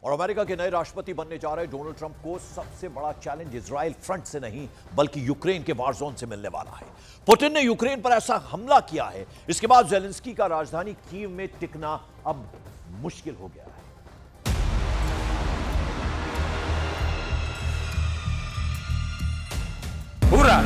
और अमेरिका के नए राष्ट्रपति बनने जा रहे डोनाल्ड ट्रंप को सबसे बड़ा चैलेंज इजराइल फ्रंट से नहीं बल्कि यूक्रेन के वार जोन से मिलने वाला है। पुतिन ने यूक्रेन पर ऐसा हमला किया है, इसके बाद जेलेंस्की का राजधानी कीव में टिकना अब मुश्किल हो गया है। पूरा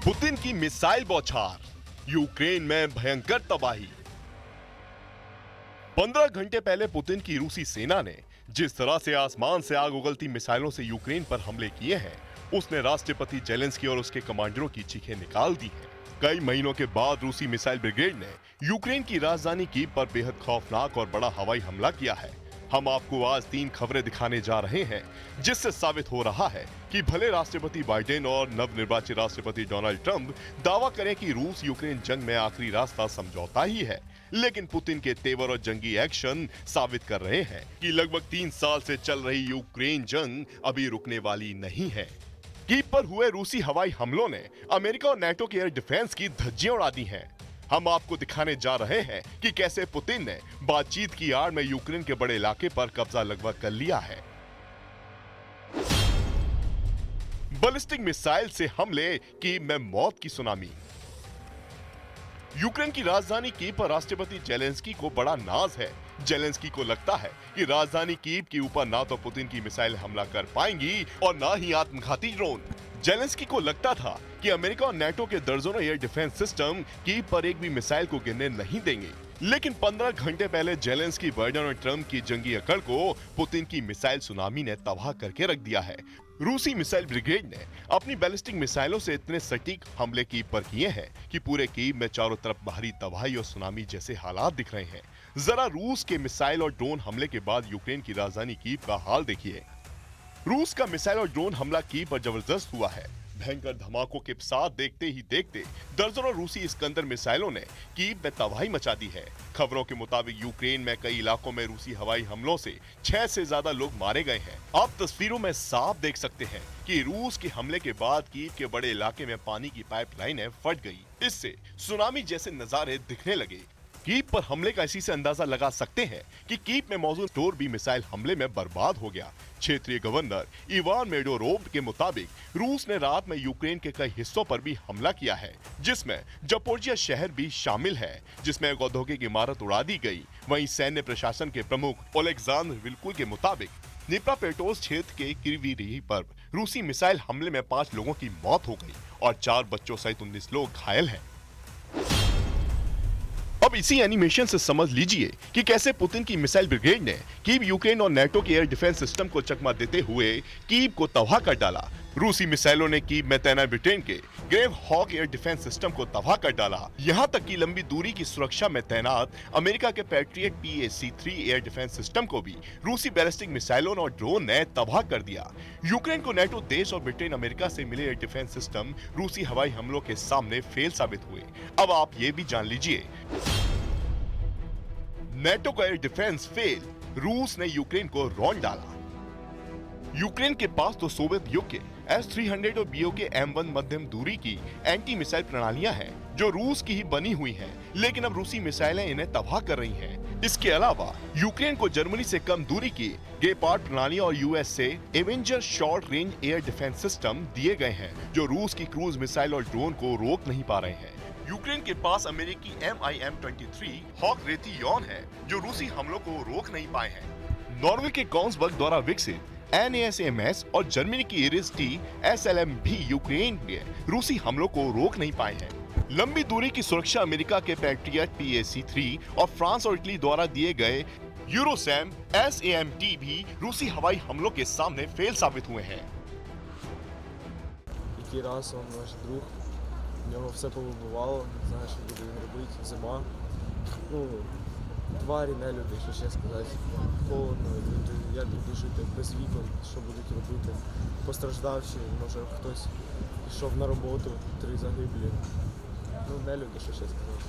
पुतिन की मिसाइल बौछार, यूक्रेन में भयंकर तबाही। 15 घंटे पहले पुतिन की रूसी सेना ने जिस तरह से आसमान से आग उगलती मिसाइलों से यूक्रेन पर हमले किए हैं, उसने राष्ट्रपति जेलेंस्की और उसके कमांडरों की चीखें निकाल दी हैं। कई महीनों के बाद रूसी मिसाइल ब्रिगेड ने यूक्रेन की राजधानी कीव पर बेहद खौफनाक और बड़ा हवाई हमला किया है। हम आपको आज 3 खबरें दिखाने जा रहे हैं जिससे साबित हो रहा है कि भले राष्ट्रपति बाइडेन और नवनिर्वाचित राष्ट्रपति डोनाल्ड ट्रंप दावा करें कि रूस यूक्रेन जंग में आखिरी रास्ता समझौता ही है, लेकिन पुतिन के तेवर और जंगी एक्शन साबित कर रहे हैं कि लगभग 3 साल से चल रही यूक्रेन जंग अभी रुकने वाली नहीं है। कीव पर हुए रूसी हवाई हमलों ने अमेरिका और नाटो के एयर डिफेंस की धज्जियां उड़ा दी हैं। हम आपको दिखाने जा रहे हैं कि कैसे पुतिन ने बातचीत की आड़ में यूक्रेन के बड़े इलाके पर कब्जा लगभग कर लिया है। बैलिस्टिक मिसाइल से हमले, कीव में मौत की सुनामी। यूक्रेन की राजधानी कीव पर राष्ट्रपति जेलेंस्की को बड़ा नाज है। जेलेंस्की को लगता है कि राजधानी कीव के ऊपर ना तो पुतिन की मिसाइल हमला कर पाएंगी और ना ही आत्मघाती ड्रोन। जेलेंस्की को लगता था कि अमेरिका और नाटो के दर्जनों एयर डिफेंस सिस्टम कीव पर एक भी मिसाइल को गिरने नहीं देंगे, लेकिन 15 घंटे पहले जेलेंस्की, बाइडेन और ट्रंप की जंगी अकड़ को पुतिन की मिसाइल सुनामी ने तबाह करके रख दिया है। रूसी मिसाइल ब्रिगेड ने अपनी बैलिस्टिक मिसाइलों से इतने सटीक हमले कीव पर किए हैं कि पूरे कीव में चारों तरफ बाहरी तबाही और सुनामी जैसे हालात दिख रहे हैं। जरा रूस के मिसाइल और ड्रोन हमले के बाद यूक्रेन की राजधानी कीव का हाल देखिए। रूस का मिसाइल और ड्रोन हमला कीव पर जबरदस्त हुआ है। भयंकर धमाकों के साथ देखते ही देखते दर्जनों रूसी इस्कंदर मिसाइलों ने कीव में तबाही मचा दी है। खबरों के मुताबिक यूक्रेन में कई इलाकों में रूसी हवाई हमलों से 6 से ज्यादा लोग मारे गए हैं। आप तस्वीरों में साफ देख सकते हैं कि रूस के हमले के बाद कीव के बड़े इलाके में पानी की पाइपलाइनें फट गई। इससे सुनामी जैसे नजारे दिखने लगे। कीव पर हमले का इसी से अंदाजा लगा सकते हैं कि कीव में मौजूद स्टोर भी मिसाइल हमले में बर्बाद हो गया। क्षेत्रीय गवर्नर इवान मेडोरोव के मुताबिक रूस ने रात में यूक्रेन के कई हिस्सों पर भी हमला किया है, जिसमें जपोरिजिया शहर भी शामिल है, जिसमें एक औद्योगिक इमारत उड़ा दी गई। वहीं सैन्य प्रशासन के प्रमुख ओलेक्सांद्र विल्कुल के मुताबिक निप्रापेटोस क्षेत्र के क्रिवी पर रूसी मिसाइल हमले में 5 लोगों की मौत हो गई और 4 बच्चों सहित 19 लोग घायल हैं। अब इसी एनिमेशन से समझ लीजिए कि कैसे पुतिन की मिसाइल ब्रिगेड ने कीव, यूक्रेन और नाटो के एयर डिफेंस सिस्टम को चकमा देते हुए कीव को तबाह कर डाला। रूसी मिसाइलों ने कीव में तैनात ब्रिटेन के ग्रेव हॉक एयर डिफेंस सिस्टम को तबाह कर डाला। यहां तक कि लंबी दूरी की सुरक्षा में तैनात अमेरिका के patriot PAC-3 air defence system को भी रूसी बैलिस्टिक मिसाइलों और ड्रोन ने तबाह कर दिया। यूक्रेन को नाटो देश और ब्रिटेन, अमेरिका से मिले एयर डिफेंस सिस्टम रूसी हवाई हमलों के सामने फेल साबित हुए। अब आप ये भी जान लीजिए, नाटो का एयर डिफेंस फेल, रूस ने यूक्रेन को रौंद डाला। यूक्रेन के पास तो सोवियत युग के S-300 और BOK M1 मध्यम दूरी की एंटी मिसाइल प्रणालियां हैं जो रूस की ही बनी हुई हैं, लेकिन अब रूसी मिसाइलें इन्हें तबाह कर रही हैं। इसके अलावा यूक्रेन को जर्मनी से कम दूरी की गेपार्ड प्रणालियां और US से Avenger short range air defence system दिए गए हैं जो रूस की क्रूज मिसाइल और ड्रोन को रोक नहीं पा रहे हैं। यूक्रेन के पास अमेरिकी MIM-23 हॉक रेतीयोन है जो रूसी हमलों को रोक नहीं पाए हैं। नॉर्वे के कॉन्सबर्ग द्वारा विकसित NASAMS और जर्मनी की इरिस-T SLM भी यूक्रेन में रूसी हमलों को रोक नहीं पाए हैं। लंबी दूरी की सुरक्षा अमेरिका के पैट्रियट PAC-3 और फ्रांस और इटली द्वारा दिए गए यूरोसैम SAM-T भी रूसी हवाई हमलों के सामने फेल साबित हुए हैं। Який раз он наш друг, в нього все повибивало, не знаю, що буде він робити, зима. тварі, нелюди, що ще сказати. Холодно, люди, як люди жити без вікон, що будуть робити. Постраждавші, може хтось пішов на роботу, 3 загиблі. Ну, нелюди, що ще сказати.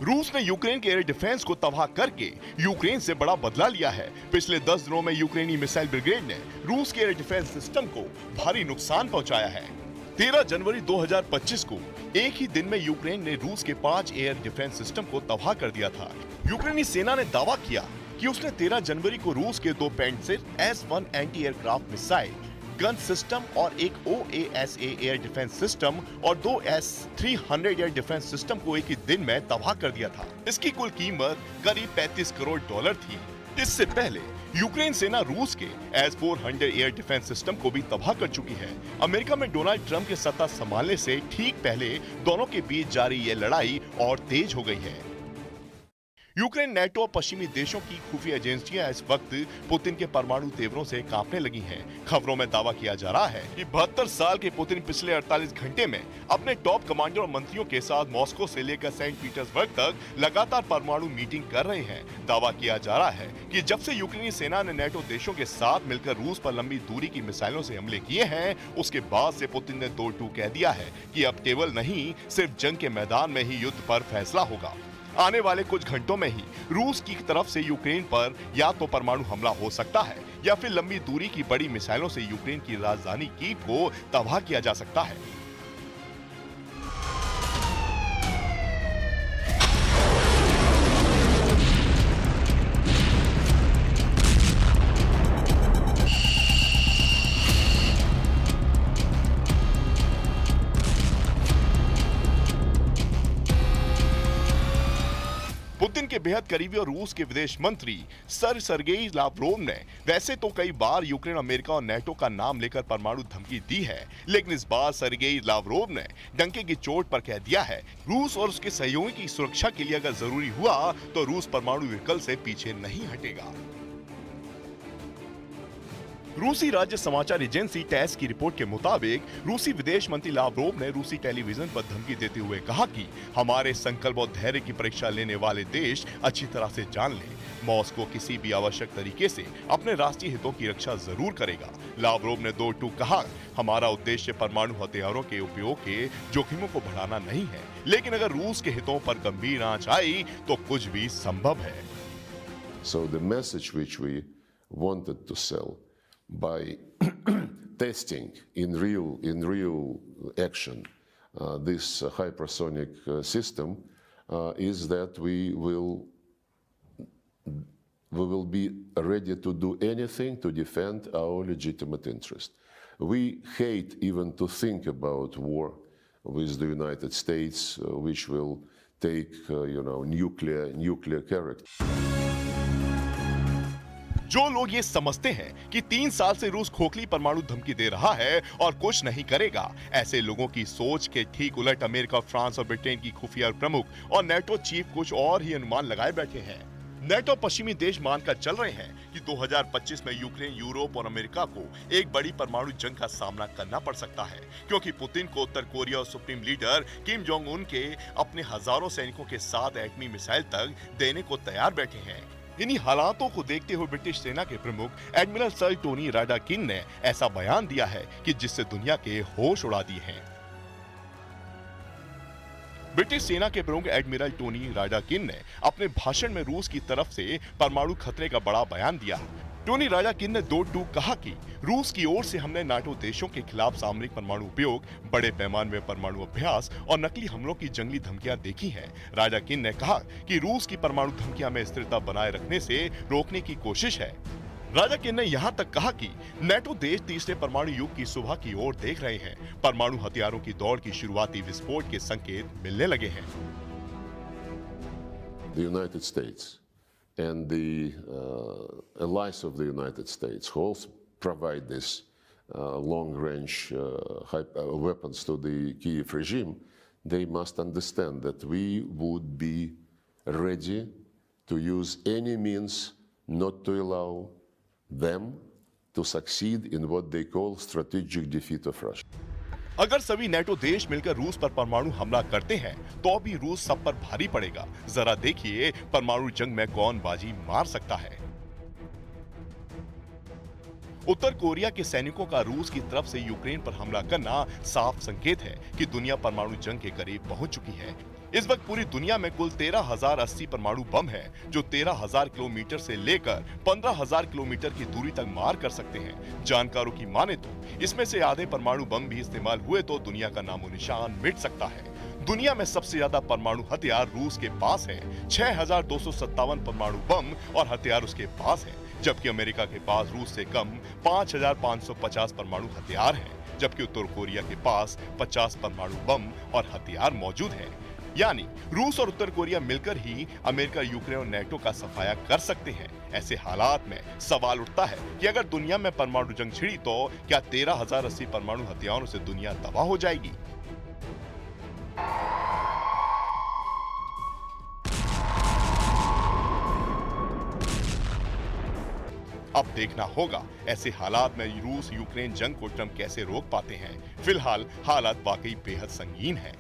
रूस ने यूक्रेन के एयर डिफेंस को तबाह करके यूक्रेन से बड़ा बदला लिया है। पिछले 10 दिनों में यूक्रेनी मिसाइल ब्रिगेड ने रूस के एयर डिफेंस सिस्टम को भारी नुकसान पहुंचाया है। 13 जनवरी 2025 को एक ही दिन में यूक्रेन ने रूस के 5 एयर डिफेंस सिस्टम को तबाह कर दिया था। यूक्रेनी सेना ने दावा किया कि उसने 13 जनवरी को रूस के 2 pencil S-1 anti aircraft missile gun system और एक OASA एयर डिफेंस सिस्टम और 2 S-300 एयर डिफेंस सिस्टम को एक ही दिन में तबाह कर दिया था। इसकी कुल कीमत करीब $35 करोड़ थी। इससे पहले यूक्रेन सेना रूस के S-400 एयर डिफेंस सिस्टम को भी तबाह कर चुकी है। अमेरिका में डोनाल्ड ट्रंप के सत्ता संभालने से ठीक पहले दोनों के बीच जारी ये लड़ाई और तेज हो गई है। यूक्रेन, नेटो और पश्चिमी देशों की खुफिया एजेंसियां इस वक्त पुतिन के परमाणु तेवरों से कांपने लगी हैं। खबरों में दावा किया जा रहा है कि 72 साल के पुतिन पिछले 48 घंटे में अपने टॉप कमांडर और मंत्रियों के साथ मॉस्को से लेकर सेंट पीटर्सबर्ग तक लगातार परमाणु मीटिंग कर रहे हैं। दावा किया जा रहा है कि जब से यूक्रेनी सेना ने नेटो देशों के साथ मिलकर रूस पर लंबी दूरी की मिसाइलों से हमले किए हैं, उसके बाद से पुतिन ने 2-2 कह दिया है कि अब केवल नहीं, सिर्फ जंग के मैदान में ही युद्ध पर फैसला होगा। आने वाले कुछ घंटों में ही रूस की तरफ से यूक्रेन पर या तो परमाणु हमला हो सकता है या फिर लंबी दूरी की बड़ी मिसाइलों से यूक्रेन की राजधानी कीव को तबाह किया जा सकता है। पुतिन के बेहद करीबी और रूस के विदेश मंत्री सर सर्गेई लावरोव ने वैसे तो कई बार यूक्रेन, अमेरिका और नेटो का नाम लेकर परमाणु धमकी दी है, लेकिन इस बार सर्गेई लावरोव ने डंके की चोट पर कह दिया है, रूस और उसके सहयोगी की सुरक्षा के लिए अगर जरूरी हुआ तो रूस परमाणु विकल्प से पीछे नहीं हटेगा। रूसी राज्य समाचार एजेंसी टैस की रिपोर्ट के मुताबिक रूसी विदेश मंत्री लावरोव ने रूसी टेलीविजन पर धमकी देते हुए कहा कि हमारे संकल्प और धैर्य की परीक्षा लेने वाले देश अच्छी तरह से जान लें, मॉस्को किसी भी आवश्यक तरीके से अपने राष्ट्रीय हितों की रक्षा जरूर करेगा। लावरोव ने 2-2 कहा, हमारा उद्देश्य परमाणु हथियारों के उपयोग के जोखिमों को बढ़ाना नहीं है, लेकिन अगर रूस के हितों पर गंभीर आंच आई तो कुछ भी संभव है। So the message which we wanted to sell by testing in real action this hypersonic system is that we will be ready to do anything to defend our legitimate interest. We hate even to think about war with the United States, which will take, nuclear character. जो लोग ये समझते हैं कि 3 साल से रूस खोखली परमाणु धमकी दे रहा है और कुछ नहीं करेगा, ऐसे लोगों की सोच के ठीक उलट अमेरिका, फ्रांस और ब्रिटेन की खुफिया प्रमुख और नेटो चीफ कुछ और ही अनुमान लगाए बैठे हैं। नेटो पश्चिमी देश मानकर चल रहे हैं कि 2025 में यूक्रेन, यूरोप और अमेरिका को एक बड़ी परमाणु जंग का सामना करना पड़ सकता है, क्योंकि पुतिन को उत्तर कोरिया और supreme leader Kim Jong Un के अपने हजारों सैनिकों के साथ एटमी मिसाइल तक देने को तैयार बैठे हैं। इन्हीं हालातों को देखते हुए ब्रिटिश सेना के प्रमुख एडमिरल सर टोनी राडाकिन ने ऐसा बयान दिया है कि जिससे दुनिया के होश उड़ा दिए हैं। ब्रिटिश सेना के प्रमुख एडमिरल टोनी राडाकिन ने अपने भाषण में रूस की तरफ से परमाणु खतरे का बड़ा बयान दिया। टोनी राडाकिन ने 2-2 कहा कि रूस की ओर से हमने नाटो देशों के खिलाफ सामरिक परमाणु उपयोग, बड़े पैमाने में परमाणु अभ्यास और नकली हमलों की जंगली धमकियां देखी हैं। राडाकिन ने कहा कि रूस की परमाणु धमकियां में स्थिरता बनाए रखने से रोकने की कोशिश है। राडाकिन ने यहां तक कहा कि नेटो देश तीसरे परमाणु युग की सुबह की ओर देख रहे हैं। परमाणु हथियारों की दौड़ की शुरुआती विस्फोट के संकेत मिलने लगे हैं। The United States and the allies of the United States who also provide this long-range weapons to the Kyiv regime, they must understand that we would be ready to use any means not to allow them to succeed in what they call strategic defeat of Russia. अगर सभी NATO देश मिलकर रूस पर परमाणु हमला करते हैं तो भी रूस सब पर भारी पड़ेगा। जरा देखिए परमाणु जंग में कौन बाजी मार सकता है। उत्तर कोरिया के सैनिकों का रूस की तरफ से यूक्रेन पर हमला करना साफ संकेत है कि दुनिया परमाणु जंग के करीब पहुंच चुकी है। इस वक्त पूरी दुनिया में कुल 13,080 परमाणु बम है, जो 13,000 किलोमीटर से लेकर 15,000 किलोमीटर की दूरी तक मार कर सकते हैं। जानकारों की माने तो इसमें से आधे परमाणु बम भी इस्तेमाल हुए तो दुनिया का नामो निशान मिट सकता है। दुनिया में सबसे ज्यादा परमाणु हथियार रूस के पास है। 6,257 परमाणु बम और हथियार उसके पास है, जबकि अमेरिका के पास रूस से कम 5,550 परमाणु हथियार हैं, जबकि उत्तर कोरिया के पास 50 परमाणु बम और हथियार मौजूद हैं। यानी रूस और उत्तर कोरिया मिलकर ही अमेरिका, यूक्रेन और नेटो का सफाया कर सकते हैं। ऐसे हालात में सवाल उठता है कि अगर दुनिया में परमाणु जंग छिड़ी तो क्या 13,080 परमाणु हथियारों से दुनिया तबाह हो जाएगी? अब देखना होगा ऐसे हालात में रूस यूक्रेन जंग को ट्रंप कैसे रोक पाते हैं। फिलहाल हालात वाकई बेहद संगीन है।